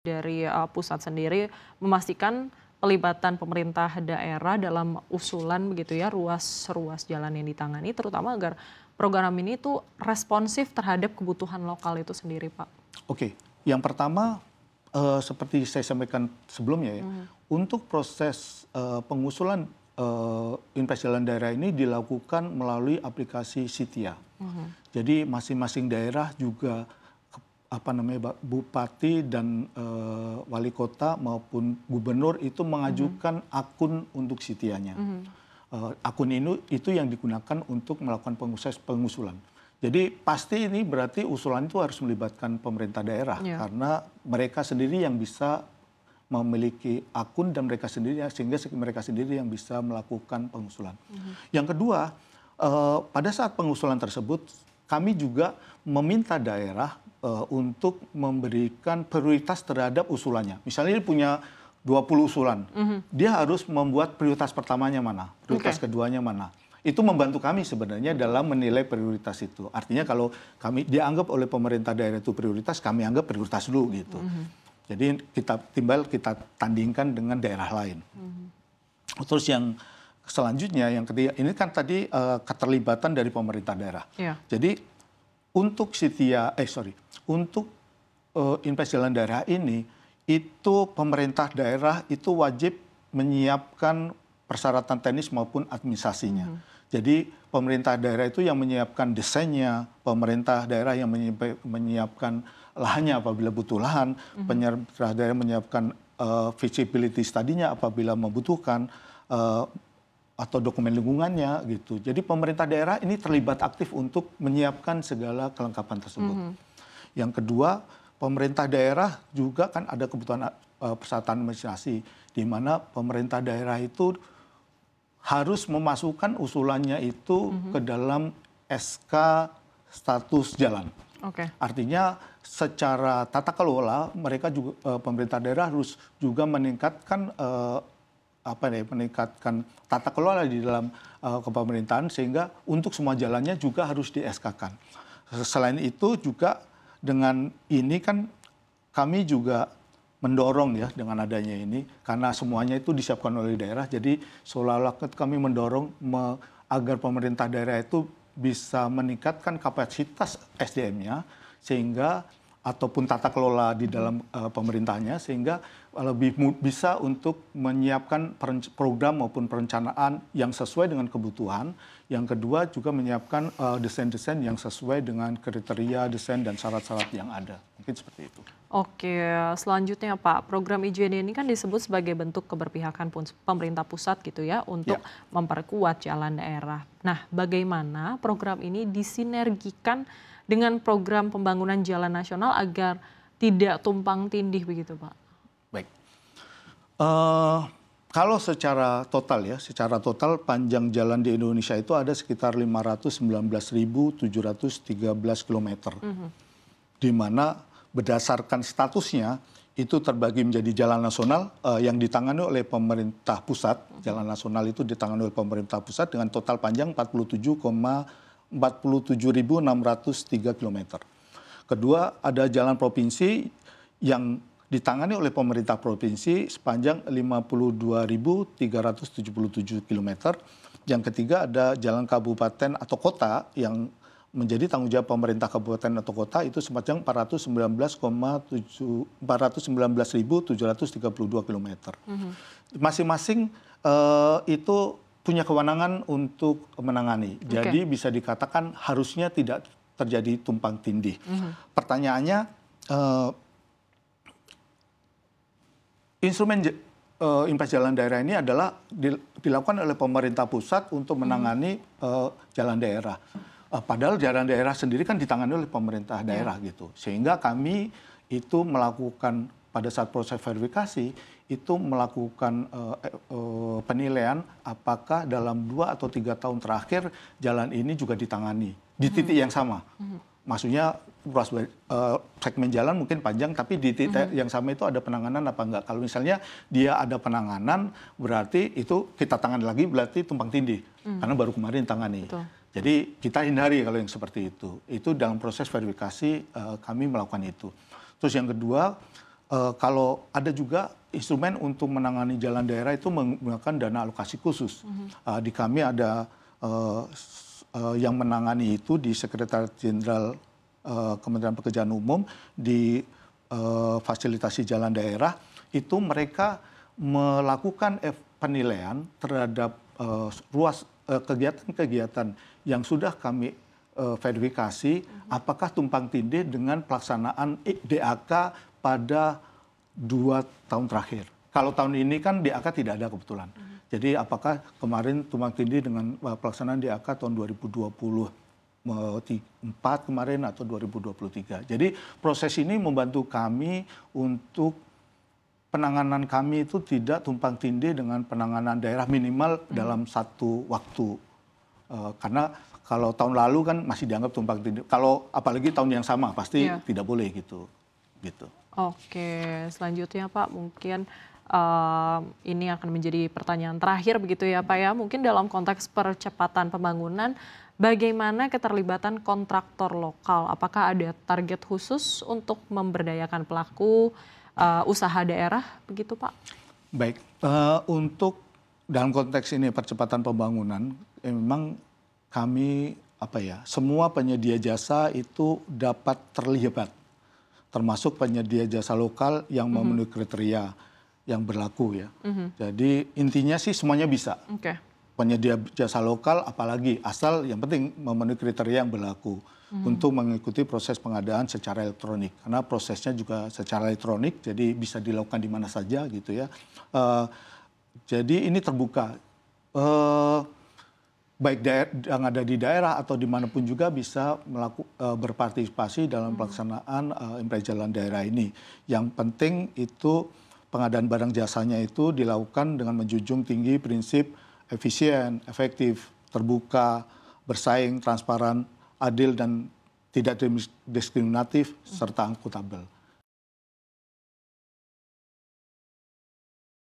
dari pusat sendiri memastikan pelibatan pemerintah daerah dalam usulan begitu ya ruas-ruas jalan yang ditangani, terutama agar program ini tuh responsif terhadap kebutuhan lokal itu sendiri, Pak. Oke, yang pertama seperti saya sampaikan sebelumnya ya, untuk proses pengusulan investasi jalan daerah ini dilakukan melalui aplikasi Sitia. Jadi masing-masing daerah juga bupati dan wali kota maupun gubernur itu mengajukan akun untuk Sitianya. Akun ini itu yang digunakan untuk melakukan pengusulan. Jadi pasti ini berarti usulan itu harus melibatkan pemerintah daerah karena mereka sendiri yang bisa memiliki akun dan mereka sendiri sehingga mereka sendiri yang bisa melakukan pengusulan. Yang kedua, pada saat pengusulan tersebut kami juga meminta daerah untuk memberikan prioritas terhadap usulannya. Misalnya dia punya 20 usulan, dia harus membuat prioritas pertamanya mana, prioritas keduanya mana. Itu membantu kami sebenarnya dalam menilai prioritas itu. Artinya kalau kami dianggap oleh pemerintah daerah itu prioritas, kami anggap prioritas dulu gitu. Jadi kita tandingkan dengan daerah lain. Terus yang selanjutnya, yang ketiga, ini kan tadi keterlibatan dari pemerintah daerah. Jadi untuk untuk investasi jalan daerah ini, itu pemerintah daerah itu wajib menyiapkan persyaratan teknis maupun administrasinya. Jadi pemerintah daerah itu yang menyiapkan desainnya, pemerintah daerah yang menyiapkan lahannya apabila butuh lahan, pemerintah daerah menyiapkan feasibility study-nya apabila membutuhkan, atau dokumen lingkungannya gitu. Jadi pemerintah daerah ini terlibat aktif untuk menyiapkan segala kelengkapan tersebut. Yang kedua, pemerintah daerah juga kan ada kebutuhan persyaratan administrasi, di mana pemerintah daerah itu harus memasukkan usulannya itu ke dalam SK status jalan. Artinya secara tata kelola mereka juga pemerintah daerah harus juga meningkatkan meningkatkan tata kelola di dalam kepemerintahan sehingga untuk semua jalannya juga harus di SK-kan. Selain itu juga dengan ini kan kami juga mendorong ya dengan adanya ini karena semuanya itu disiapkan oleh daerah, jadi seolah-olah kami mendorong agar pemerintah daerah itu bisa meningkatkan kapasitas SDM-nya sehingga ataupun tata kelola di dalam pemerintahnya sehingga lebih bisa untuk menyiapkan program maupun perencanaan yang sesuai dengan kebutuhan. Yang kedua juga menyiapkan desain-desain yang sesuai dengan kriteria desain dan syarat-syarat yang ada. Mungkin seperti itu. Oke, selanjutnya Pak, program IJD ini kan disebut sebagai bentuk keberpihakan pemerintah pusat gitu ya untuk memperkuat jalan daerah. Nah, bagaimana program ini disinergikan dengan program pembangunan jalan nasional agar tidak tumpang tindih begitu, Pak? Baik. Kalau secara total panjang jalan di Indonesia itu ada sekitar 519.713 km. Di mana berdasarkan statusnya itu terbagi menjadi jalan nasional yang ditangani oleh pemerintah pusat. Jalan nasional itu ditangani oleh pemerintah pusat dengan total panjang 47.603 km. Kedua, ada jalan provinsi yang ditangani oleh pemerintah provinsi sepanjang 52.377 km. Yang ketiga ada jalan kabupaten atau kota yang menjadi tanggung jawab pemerintah kabupaten atau kota itu sepanjang 419.732 km. Masing-masing itu punya kewenangan untuk menangani. Jadi bisa dikatakan harusnya tidak terjadi tumpang tindih. Pertanyaannya, instrumen investasi jalan daerah ini adalah dilakukan oleh pemerintah pusat untuk menangani jalan daerah. Padahal jalan daerah sendiri kan ditangani oleh pemerintah daerah gitu. Sehingga kami itu melakukan pada saat proses verifikasi itu melakukan penilaian apakah dalam 2 atau 3 tahun terakhir jalan ini juga ditangani di titik yang sama. Maksudnya segmen jalan mungkin panjang tapi di titik yang sama itu ada penanganan apa enggak. Kalau misalnya dia ada penanganan berarti itu kita tangani lagi berarti tumpang tindih karena baru kemarin tangani. Jadi kita hindari kalau yang seperti itu. Itu dalam proses verifikasi kami melakukan itu. Terus yang kedua kalau ada juga instrumen untuk menangani jalan daerah itu menggunakan dana alokasi khusus. Di kami ada yang menangani itu di Sekretariat Jenderal Kementerian Pekerjaan Umum di fasilitasi jalan daerah, itu mereka melakukan penilaian terhadap ruas kegiatan-kegiatan yang sudah kami verifikasi apakah tumpang tindih dengan pelaksanaan DAK pada 2 tahun terakhir. Kalau tahun ini kan DAK tidak ada kebetulan. Jadi apakah kemarin tumpang tindih dengan pelaksanaan DAK tahun 2024 kemarin atau 2023. Jadi proses ini membantu kami untuk penanganan kami itu tidak tumpang tindih dengan penanganan daerah minimal dalam satu waktu. Karena kalau tahun lalu kan masih dianggap tumpang tindih. Kalau apalagi tahun yang sama pasti tidak boleh gitu. Oke, selanjutnya Pak mungkin ini akan menjadi pertanyaan terakhir begitu ya Pak ya. Mungkin dalam konteks percepatan pembangunan, bagaimana keterlibatan kontraktor lokal? Apakah ada target khusus untuk memberdayakan pelaku usaha daerah begitu Pak? Baik, untuk dalam konteks ini percepatan pembangunan, memang kami semua penyedia jasa itu dapat terlibat, termasuk penyedia jasa lokal yang memenuhi kriteria yang berlaku ya. Jadi intinya sih semuanya bisa. Penyedia jasa lokal apalagi asal yang penting memenuhi kriteria yang berlaku untuk mengikuti proses pengadaan secara elektronik. Karena prosesnya juga secara elektronik, jadi bisa dilakukan di mana saja gitu ya. Jadi ini terbuka. Baik yang ada di daerah atau dimanapun juga bisa berpartisipasi dalam pelaksanaan impres jalan daerah ini. Yang penting itu pengadaan barang jasanya itu dilakukan dengan menjunjung tinggi prinsip efisien, efektif, terbuka, bersaing, transparan, adil dan tidak diskriminatif serta akuntabel.